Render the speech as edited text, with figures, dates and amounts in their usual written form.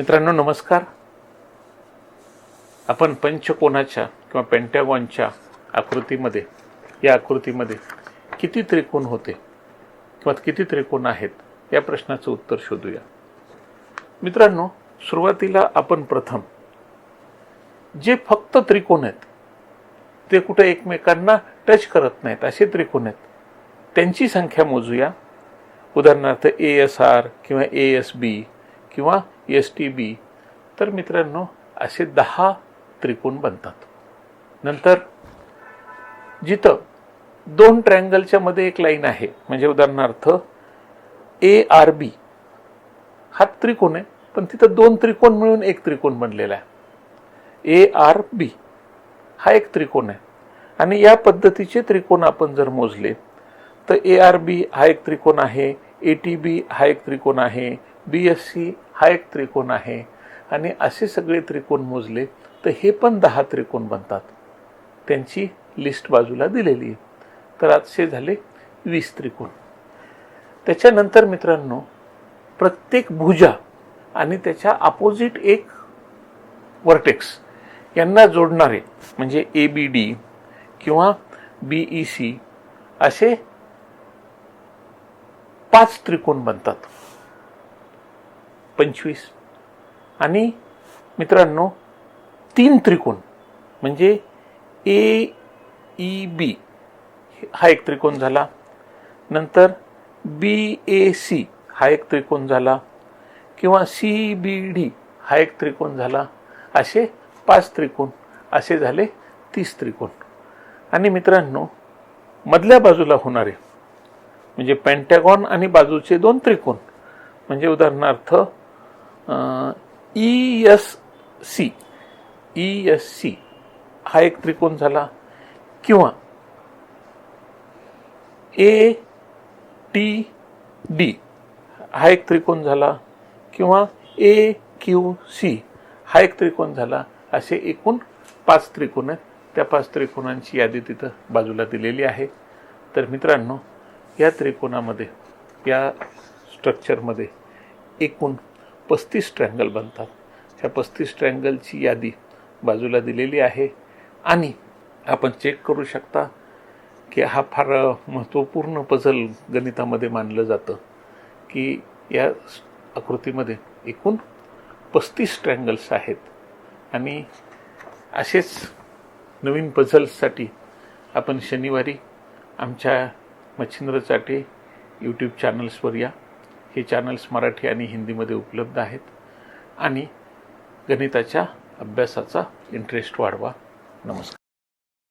मित्रांनो नमस्कार. आपण पंचकोनाच्या किंवा पेंटॅगॉनच्या आकृतीमध्ये या आकृतीमध्ये किती त्रिकोण होते किंवा किती त्रिकोण आहेत या प्रश्नाचं उत्तर शोधूया. मित्रांनो सुरुवातीला आपण प्रथम जे फक्त त्रिकोण आहेत ते कुठे एकमेकांना टच करत नाहीत असे त्रिकोण आहेत त्यांची संख्या मोजूया. उदाहरणार्थ ASR किंवा ASB किंवा STB. तर मित्रांनो असे 10 त्रिकोण बनतात. नंतर जिथं दोन ट्रायंगलच्या मध्ये एक लाईन आहे म्हणजे उदाहरणार्थ ARB हा त्रिकोण आहे पण तिथं दोन त्रिकोण मिळून एक त्रिकोण बनलेला आहे. ARB हा एक त्रिकोण आहे आणि या पद्धतीचे त्रिकोण आपण जर मोजले तर ARB हा एक त्रिकोण आहे, ATB हा एक त्रिकोण आहे, BSC हा एक त्रिकोण आहे आणि असे सगळे त्रिकोण मोजले तर हे पण 10 त्रिकोण बनतात. त्यांची लिस्ट बाजूला दिलेली आहे. तर आजचे झाले 20 त्रिकोण. त्याच्यानंतर मित्रांनो प्रत्येक भुजा आणि त्याच्या अपोजिट एक वर्टेक्स यांना जोडणारे म्हणजे ABD किंवा BEC असे 5 त्रिकोण बनतात. 25. आणि मित्रांनो 3 त्रिकोण म्हणजे AEB हा एक त्रिकोण झाला, नंतर BAC हा एक त्रिकोण झाला किंवा CBD हा एक त्रिकोण झाला. असे 5 त्रिकोण असे झाले 30 त्रिकोण. आणि मित्रांनो मधल्या बाजूला होणारे म्हणजे पेंटॅगॉन आणि बाजूचे 2 त्रिकोण म्हणजे उदाहरणार्थ ESC हा एक त्रिकोण झाला किंवा ATD हा एक त्रिकोण झाला किंवा AQC हा एक त्रिकोण झाला. असे एकूण 5 त्रिकोण आहेत. त्या 5 त्रिकोणांची यादी तिथं बाजूला दिलेली आहे. तर मित्रांनो या त्रिकोणामध्ये या स्ट्रक्चरमध्ये एकूण 35 ट्रायंगल बनतात. ह्या 35 ट्रायंगलची यादी बाजूला दिलेली आहे आणि आपण चेक करू शकता की हा फार महत्त्वपूर्ण पझल गणितामध्ये मानलं जातं की या आकृतीमध्ये एकूण 35 ट्रायंगल्स आहेत. आणि असेच नवीन पझल्ससाठी आपण शनिवारी आमच्या मच्छिंद्र चाटे यूट्यूब चॅनल्सवर या. हे चॅनल्स मराठी आणि हिंदीमध्ये उपलब्ध आहेत. आणि गणिताच्या अभ्यासाचा इंटरेस्ट वाढवा. नमस्कार.